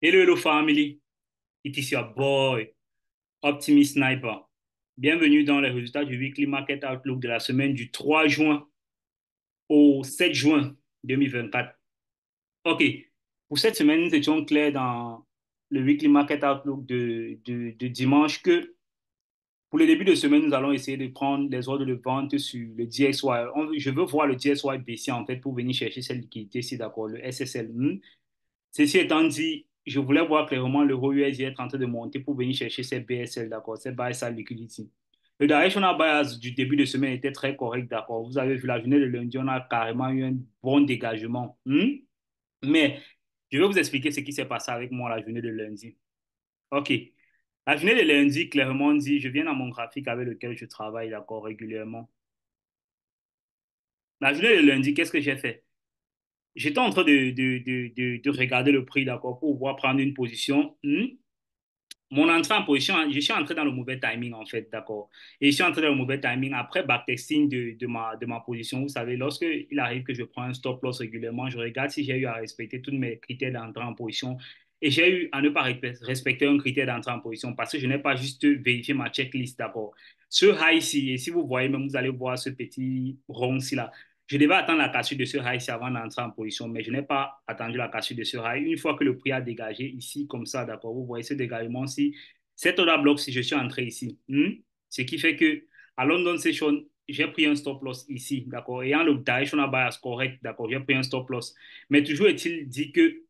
Hello, hello family. It is your boy, Optimist Sniper. Bienvenue dans les résultats du Weekly Market Outlook de la semaine du 3 juin au 7 juin 2024. OK. Pour cette semaine, nous étions clairs dans le Weekly Market Outlook de dimanche que pour le début de semaine, nous allons essayer de prendre les ordres de vente sur le DXY. Je veux voir le DXY baisser en fait pour venir chercher cette liquidité-ci, d'accord, le SSL. Ceci étant dit, je voulais voir clairement l'euro USD être en train de monter pour venir chercher ces BSL, d'accord, ces buy side liquidity. Le directional bias du début de semaine était très correct, d'accord. Vous avez vu la journée de lundi, on a carrément eu un bon dégagement. Mais je vais vous expliquer ce qui s'est passé avec moi la journée de lundi. OK. La journée de lundi, clairement dit, je viens dans mon graphique avec lequel je travaille, d'accord, régulièrement. La journée de lundi, qu'est-ce que j'ai fait? J'étais en train de regarder le prix, d'accord, pour pouvoir prendre une position. Mon entrée en position, je suis entré dans le mauvais timing en fait, d'accord. Et je suis entré dans le mauvais timing après backtesting de ma position. Vous savez, lorsque il arrive que je prends un stop loss régulièrement, je regarde si j'ai eu à respecter tous mes critères d'entrée en position. Et j'ai eu à ne pas respecter un critère d'entrée en position parce que je n'ai pas juste vérifié ma checklist, d'accord. Ce high-ci, et si vous voyez même, vous allez voir ce petit rond-ci là. Je devais attendre la cassure de ce high avant d'entrer en position, mais je n'ai pas attendu la cassure de ce high. Une fois que le prix a dégagé ici, comme ça, d'accord, vous voyez ce dégagement-ci, cet order block, si je suis entré ici, ce qui fait que à London Session, j'ai pris un stop loss ici, d'accord, ayant le directional bias correct, d'accord, j'ai pris un stop loss. Mais toujours est-il dit que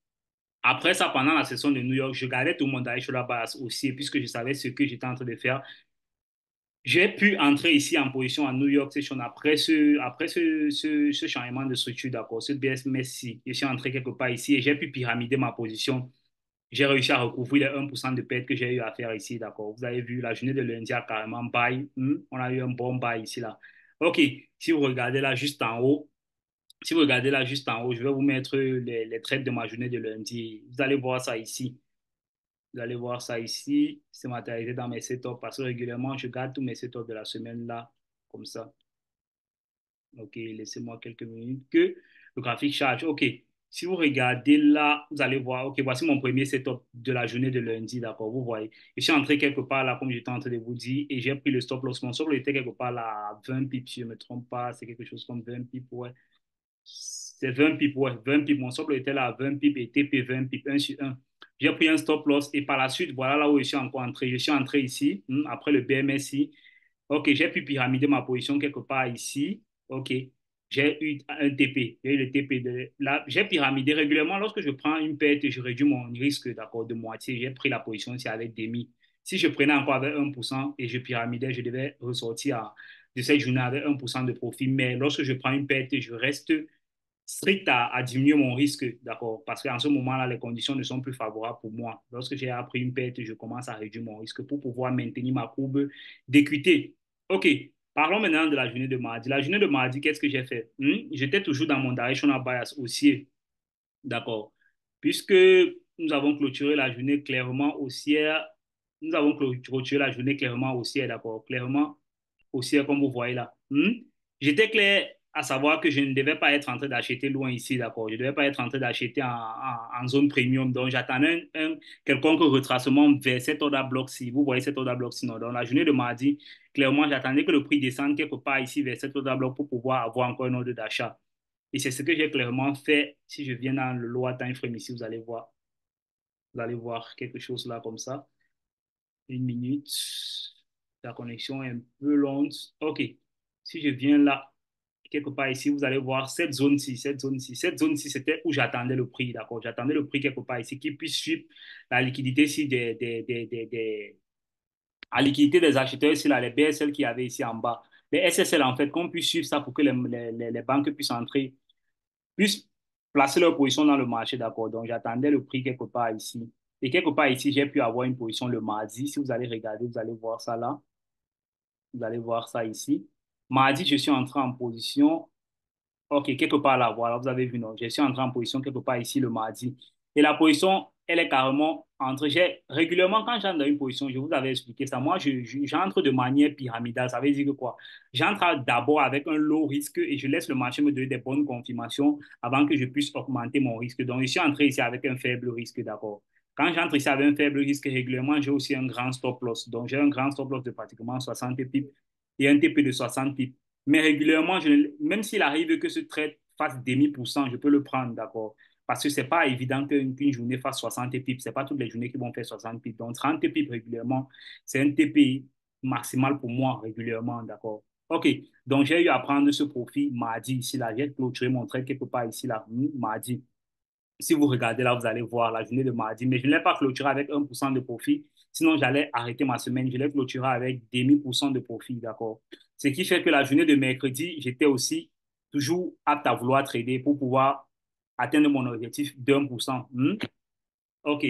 après ça, pendant la session de New York, je gardais tout mon directional bias aussi, puisque je savais ce que j'étais en train de faire. J'ai pu entrer ici en position à New York Session après ce changement de structure, d'accord, ce BSMS-ci. Je suis entré quelque part ici et j'ai pu pyramider ma position. J'ai réussi à recouvrir les 1% de perte que j'ai eu à faire ici, d'accord. Vous avez vu, la journée de lundi a carrément buy. On a eu un bon buy ici, là. OK, si vous regardez là juste en haut, si vous regardez là juste en haut, je vais vous mettre les trades de ma journée de lundi. Vous allez voir ça ici. Vous allez voir ça ici, c'est matérialisé dans mes setups parce que régulièrement, je garde tous mes setups de la semaine là, comme ça. OK, laissez-moi quelques minutes que le graphique charge. OK, si vous regardez là, vous allez voir, OK, voici mon premier setup de la journée de lundi, d'accord, vous voyez. Je suis entré quelque part là, comme j'étais en train de vous dire, et j'ai pris le stop loss. Mon stop loss était quelque part là à 20 pips, si je ne me trompe pas, c'est quelque chose comme 20 pips, ouais. C'est 20 pips, ouais, 20 pips. Mon stop loss était là à 20 pips et TP 20 pips, un sur un. J'ai pris un stop loss et par la suite, voilà là où je suis encore entré. Je suis entré ici, après le BMSI. OK, j'ai pu pyramider ma position quelque part ici. OK, j'ai eu un TP. J'ai eu le TP de là. J'ai pyramidé régulièrement. Lorsque je prends une perte, je réduis mon risque, d'accord, de moitié. J'ai pris la position ici avec demi. Si je prenais encore avec 1% et je pyramidais, je devais ressortir de cette journée avec 1% de profit. Mais lorsque je prends une perte, je reste strict à diminuer mon risque, d'accord? Parce qu'en ce moment-là, les conditions ne sont plus favorables pour moi. Lorsque j'ai appris une perte, je commence à réduire mon risque pour pouvoir maintenir ma courbe d'équité. OK, parlons maintenant de la journée de mardi. La journée de mardi, qu'est-ce que j'ai fait? J'étais toujours dans mon directional bias haussier, d'accord? Puisque nous avons clôturé la journée clairement haussière, nous avons clôturé la journée clairement haussière, d'accord? Clairement aussi, comme vous voyez là. J'étais clair à savoir que je ne devais pas être en train d'acheter loin ici, d'accord. Je ne devais pas être en train d'acheter en zone premium. Donc, j'attendais un quelconque retracement vers cet order bloc-ci. Vous voyez cet order bloc-ci, non? Dans la journée de mardi, clairement, j'attendais que le prix descende quelque part ici vers cet order bloc pour pouvoir avoir encore un ordre d'achat. Et c'est ce que j'ai clairement fait. Si je viens dans le lower time frame ici, vous allez voir. Vous allez voir quelque chose là comme ça. Une minute. La connexion est un peu longue. OK. Si je viens là, quelque part ici, vous allez voir cette zone-ci, cette zone-ci. Cette zone-ci, c'était où j'attendais le prix, d'accord? J'attendais le prix quelque part ici qui puisse suivre la liquidité ici la liquidité des acheteurs ici, là, les BSL qu'il y avait ici en bas. Les SSL, en fait, qu'on puisse suivre ça pour que les banques puissent entrer, puissent placer leur position dans le marché, d'accord? Donc, j'attendais le prix quelque part ici. Et quelque part ici, j'ai pu avoir une position le mardi. Si vous allez regarder, vous allez voir ça là. Vous allez voir ça ici. Mardi, je suis entré en position. OK, quelque part là, voilà, vous avez vu, non? Je suis entré en position quelque part ici le mardi. Et la position, elle est carrément entre. Régulièrement, quand j'entre dans une position, je vous avais expliqué ça. Moi, j'entre de manière pyramidale. Ça veut dire que quoi? J'entre d'abord avec un low risque et je laisse le marché me donner des bonnes confirmations avant que je puisse augmenter mon risque. Donc, je suis entré ici avec un faible risque, d'accord? Quand j'entre ici avec un faible risque régulièrement, j'ai aussi un grand stop loss. Donc, j'ai un grand stop loss de pratiquement 60 pips et un TP de 60 pips. Mais régulièrement, même s'il arrive que ce trade fasse demi pour cent, je peux le prendre, d'accord? Parce que c'est pas évident qu'une journée fasse 60 pips. C'est pas toutes les journées qui vont faire 60 pips. Donc, 30 pips régulièrement, c'est un TP maximal pour moi régulièrement, d'accord? OK. Donc, j'ai eu à prendre ce profit mardi ici, là. J'ai clôturé mon trade quelque part ici, là, mardi. Si vous regardez là, vous allez voir la journée de mardi, mais je ne l'ai pas clôturé avec 1% de profit. Sinon, j'allais arrêter ma semaine. Je l'ai clôturé avec 0,5% de profit, d'accord? Ce qui fait que la journée de mercredi, j'étais aussi toujours apte à vouloir trader pour pouvoir atteindre mon objectif d'1%. OK.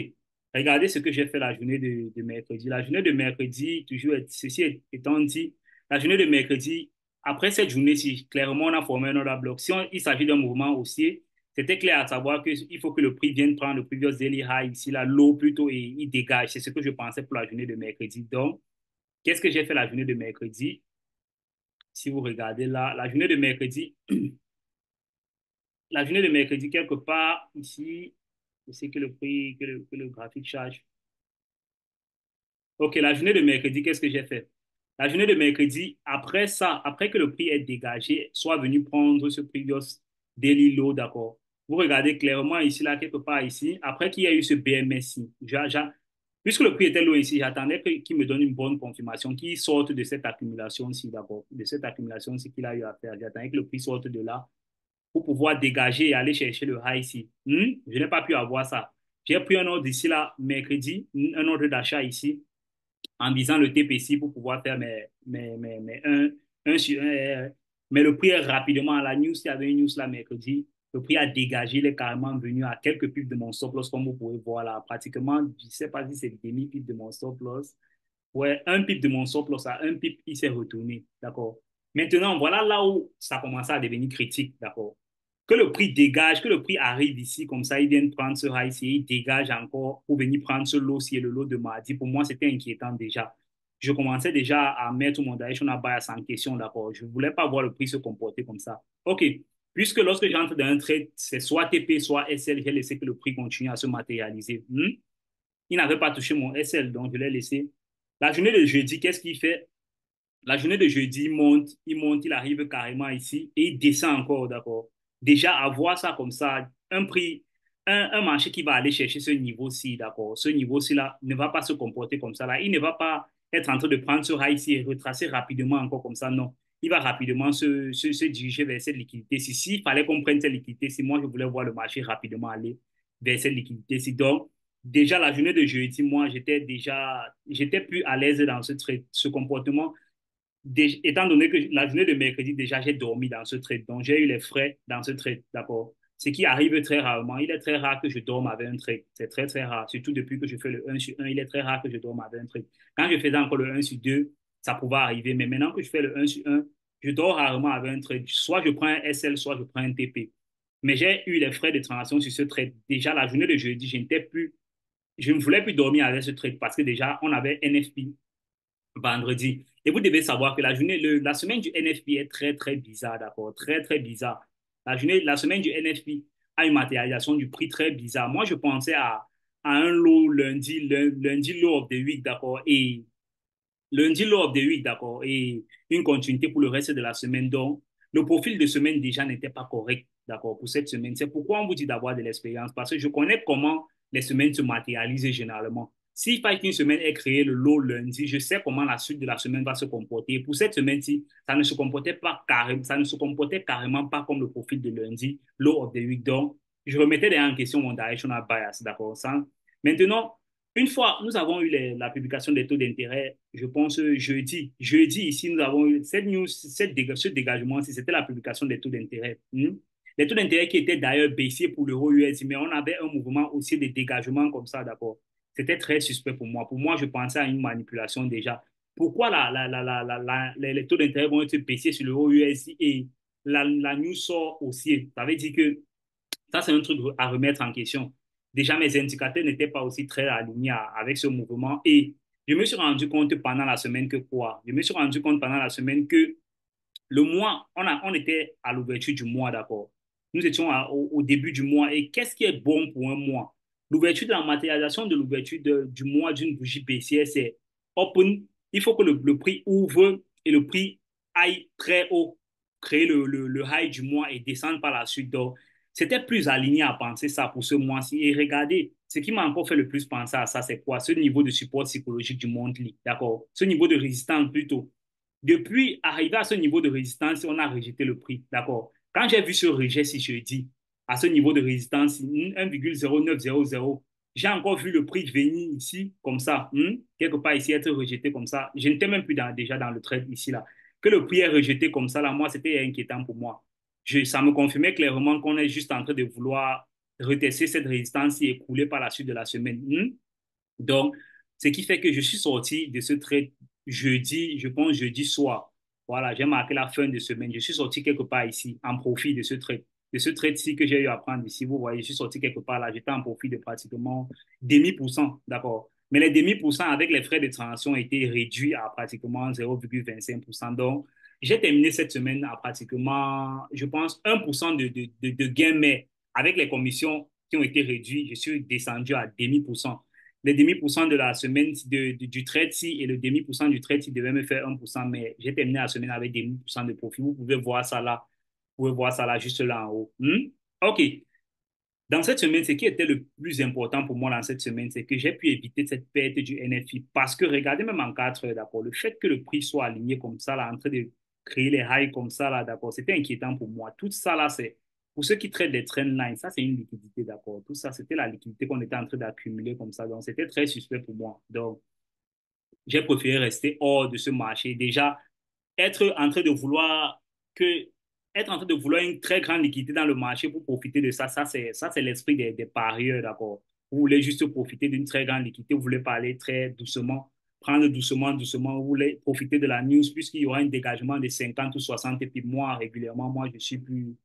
Regardez ce que j'ai fait la journée de mercredi. La journée de mercredi, toujours, ceci étant dit, la journée de mercredi, après cette journée-ci, clairement, on a formé un order bloc. Si il s'agit d'un mouvement haussier, c'était clair à savoir qu'il faut que le prix vienne prendre le previous daily high ici, là, l'eau plutôt, et il dégage. C'est ce que je pensais pour la journée de mercredi. Donc, qu'est-ce que j'ai fait la journée de mercredi? Si vous regardez là, la journée de mercredi, quelque part ici, je sais que le prix, que le graphique charge. OK, la journée de mercredi, qu'est-ce que j'ai fait? La journée de mercredi, après ça, après que le prix est dégagé, soit venu prendre ce previous daily low, d'accord? Vous regardez clairement ici, là, quelque part ici, après qu'il y a eu ce BMSI, puisque le prix était low ici, j'attendais qu'il me donne une bonne confirmation, qu'il sorte de cette accumulation-ci, d'accord? De cette accumulation-ci qu'il a eu à faire. J'attendais que le prix sorte de là pour pouvoir dégager et aller chercher le high ici. Je n'ai pas pu avoir ça. J'ai pris un ordre ici, là, mercredi, un ordre d'achat ici en visant le TPC pour pouvoir faire mes 1 sur 1. Mais le prix est rapidement à la news. Il y avait une news là mercredi. Le prix a dégagé. Il est carrément venu à quelques pips de mon stop loss, comme vous pouvez voir là. Pratiquement, je ne sais pas si c'est demi-pip de mon stop loss. Ouais, un pip de mon stop loss à un pip, il s'est retourné. D'accord. Maintenant, voilà là où ça commence à devenir critique. D'accord. Que le prix dégage, que le prix arrive ici, comme ça, il vient prendre ce high ici, il dégage encore pour venir prendre ce lot ci et le lot de mardi. Pour moi, c'était inquiétant déjà. Je commençais déjà à mettre mon directional bias en question, d'accord. Je ne voulais pas voir le prix se comporter comme ça. OK. Puisque lorsque j'entre dans un trade, c'est soit TP, soit SL, j'ai laissé que le prix continue à se matérialiser. Il n'avait pas touché mon SL, donc je l'ai laissé. La journée de jeudi, qu'est-ce qu'il fait? La journée de jeudi, il arrive carrément ici et il descend encore, d'accord. Déjà, avoir ça comme ça, un prix, un marché qui va aller chercher ce niveau-ci, d'accord. Ce niveau-ci là ne va pas se comporter comme ça là. Il ne va pas être en train de prendre ce high-ci et retracer rapidement encore comme ça, non. Il va rapidement se diriger vers cette liquidité. S'il fallait qu'on prenne cette liquidité, si moi je voulais voir le marché rapidement aller vers cette liquidité-ci. Donc, déjà la journée de jeudi, moi j'étais plus à l'aise dans ce comportement étant donné que la journée de mercredi, déjà, j'ai dormi dans ce trade. Donc, j'ai eu les frais dans ce trade, d'accord? Ce qui arrive très rarement. Il est très rare que je dorme avec un trade. C'est très, très rare. Surtout depuis que je fais le 1 sur 1, il est très rare que je dorme avec un trade. Quand je faisais encore le 1 sur 2, ça pouvait arriver. Mais maintenant que je fais le 1 sur 1, je dors rarement avec un trade. Soit je prends un SL, soit je prends un TP. Mais j'ai eu les frais de transaction sur ce trade. Déjà, la journée de jeudi, je ne voulais plus dormir avec ce trade parce que déjà, on avait NFP vendredi. Et vous devez savoir que la semaine du NFP est très, très bizarre, d'accord? Très, très bizarre. La semaine du NFP a une matérialisation du prix très bizarre. Moi, je pensais à un low lundi low of the week, d'accord? Et lundi low of the week, d'accord? Et une continuité pour le reste de la semaine. Donc, le profil de semaine déjà n'était pas correct, d'accord, pour cette semaine. C'est pourquoi on vous dit d'avoir de l'expérience, parce que je connais comment les semaines se matérialisent généralement. S'il fallait qu'une semaine ait créé le low lundi, je sais comment la suite de la semaine va se comporter. Pour cette semaine-ci, ça ne se comportait carrément pas comme le profil de lundi, low of the week. Donc, je remettais d'ailleurs en question mon directional bias, d'accord? Maintenant, une fois, nous avons eu la publication des taux d'intérêt, je pense jeudi. Jeudi, ici, nous avons eu cette news, ce dégagement, c'était la publication des taux d'intérêt. Les taux d'intérêt qui étaient d'ailleurs baissiers pour l'euro USD, mais on avait un mouvement aussi de dégagement comme ça, d'accord. C'était très suspect pour moi. Pour moi, je pensais à une manipulation déjà. Pourquoi les taux d'intérêt vont être baissiers sur l'euro USD et la news sort aussi? Ça veut dire que ça, c'est un truc à remettre en question. Déjà, mes indicateurs n'étaient pas aussi très alignés avec ce mouvement. Et je me suis rendu compte pendant la semaine que quoi? Je me suis rendu compte pendant la semaine que le mois, on était à l'ouverture du mois, d'accord? Nous étions au début du mois. Et qu'est-ce qui est bon pour un mois? L'ouverture de la matérialisation de l'ouverture du mois d'une bougie baissière, c'est open. Il faut que le prix ouvre et le prix aille très haut, créer le high du mois et descendre par la suite. Donc, c'était plus aligné à penser ça pour ce mois-ci. Et regardez, ce qui m'a encore fait le plus penser à ça, c'est quoi? Ce niveau de support psychologique du monthly, d'accord? Ce niveau de résistance plutôt. Depuis arriver à ce niveau de résistance, on a rejeté le prix, d'accord? Quand j'ai vu ce rejet, si je dis, à ce niveau de résistance, 1,0900, j'ai encore vu le prix venir ici, comme ça, quelque part ici, être rejeté comme ça. Je n'étais même plus déjà dans le trade ici, là. Que le prix est rejeté comme ça, là, moi, c'était inquiétant pour moi. Ça me confirmait clairement qu'on est juste en train de vouloir retester cette résistance et écouler par la suite de la semaine. Donc, ce qui fait que je suis sorti de ce trade jeudi, je pense jeudi soir. Voilà, j'ai marqué la fin de semaine. Je suis sorti quelque part ici, en profit de ce trade. De ce trade-ci que j'ai eu à prendre ici, vous voyez, je suis sorti quelque part là, j'étais en profit de pratiquement demi pour cent, d'accord. Mais les demi pour cent avec les frais de transaction ont été réduits à pratiquement 0,25%. Donc, j'ai terminé cette semaine à pratiquement, je pense, 1% de gain, mais avec les commissions qui ont été réduites, je suis descendu à demi pour cent. Les demi-pourcents de la semaine du trade-ci et le demi-pourcent du trade-ci devaient me faire 1%, mais j'ai terminé la semaine avec demi-pourcent de profit. Vous pouvez voir ça là. Vous pouvez voir ça là, juste là en haut. OK. Dans cette semaine, ce qui était le plus important pour moi dans cette semaine, c'est que j'ai pu éviter cette perte du NFI. Parce que regardez, même en 4 heures, d'accord, le fait que le prix soit aligné comme ça, là, en train de créer les highs comme ça, là, d'accord, c'était inquiétant pour moi. Tout ça, là, c'est pour ceux qui traitent des trendlines, ça, c'est une liquidité, d'accord. Tout ça, c'était la liquidité qu'on était en train d'accumuler comme ça. Donc, c'était très suspect pour moi. Donc, j'ai préféré rester hors de ce marché. Déjà, être en train de vouloir que être en train de vouloir une très grande liquidité dans le marché pour profiter de ça, ça c'est l'esprit des parieurs, d'accord. Vous voulez juste profiter d'une très grande liquidité, vous voulez parler très doucement, prendre doucement, doucement, vous voulez profiter de la news puisqu'il y aura un dégagement de 50 ou 60 et puis moi, régulièrement, moi, je suis plus,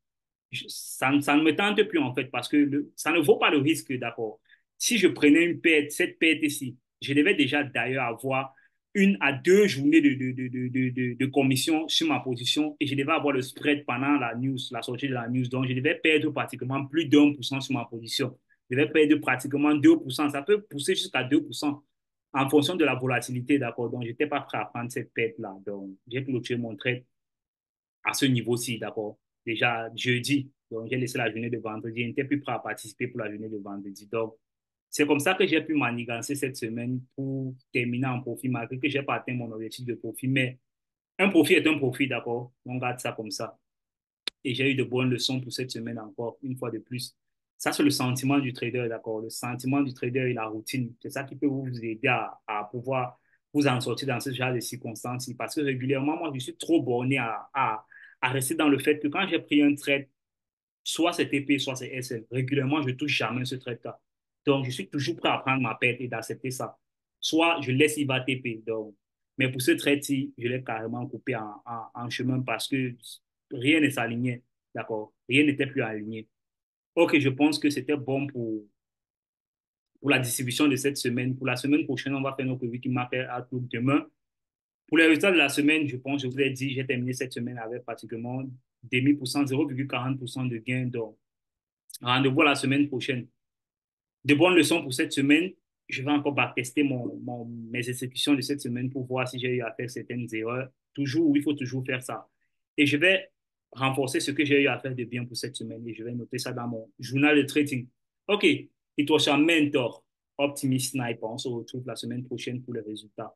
ça ne me tente plus en fait parce que ça ne vaut pas le risque, d'accord. Si je prenais une perte, cette perte ici, je devais déjà d'ailleurs avoir 1 à 2 journées de commission sur ma position et je devais avoir le spread pendant la news, la sortie de la news. Donc, je devais perdre pratiquement plus d'1% sur ma position. Je devais perdre pratiquement 2%. Ça peut pousser jusqu'à 2% en fonction de la volatilité, d'accord. Donc, je n'étais pas prêt à prendre cette perte-là. Donc, j'ai clôturé mon trade à ce niveau-ci, d'accord. Déjà jeudi, donc j'ai laissé la journée de vendredi, je n'étais plus prêt à participer pour la journée de vendredi. Donc, c'est comme ça que j'ai pu manigancer cette semaine pour terminer en profit, malgré que je n'ai pas atteint mon objectif de profit. Mais un profit est un profit, d'accord. On garde ça comme ça. Et j'ai eu de bonnes leçons pour cette semaine encore, une fois de plus. Ça, c'est le sentiment du trader, d'accord. Le sentiment du trader et la routine. C'est ça qui peut vous aider à pouvoir vous en sortir dans ce genre de circonstances. Parce que régulièrement, moi, je suis trop borné à rester dans le fait que quand j'ai pris un trade, soit c'est TP, soit c'est SL, régulièrement, je ne touche jamais ce trade-là. Donc, je suis toujours prêt à prendre ma perte et d'accepter ça. Soit je laisse, il va TP. Donc, mais pour ce trade-ci, je l'ai carrément coupé en chemin parce que rien ne s'alignait. D'accord? Rien n'était plus aligné. Ok, je pense que c'était bon pour la distribution de cette semaine. Pour la semaine prochaine, on va faire notre review qui m'a fait Outlook demain. Pour les résultats de la semaine, je pense, je vous ai dit, j'ai terminé cette semaine avec pratiquement demi pour cent, 0,40% de gain. Donc, rendez-vous la semaine prochaine. De bonnes leçons pour cette semaine. Je vais encore tester mes exécutions de cette semaine pour voir si j'ai eu à faire certaines erreurs. Toujours, il faut toujours faire ça. Et je vais renforcer ce que j'ai eu à faire de bien pour cette semaine et je vais noter ça dans mon journal de trading. OK, it was your mentor, Optimist Sniper. On se retrouve la semaine prochaine pour les résultats.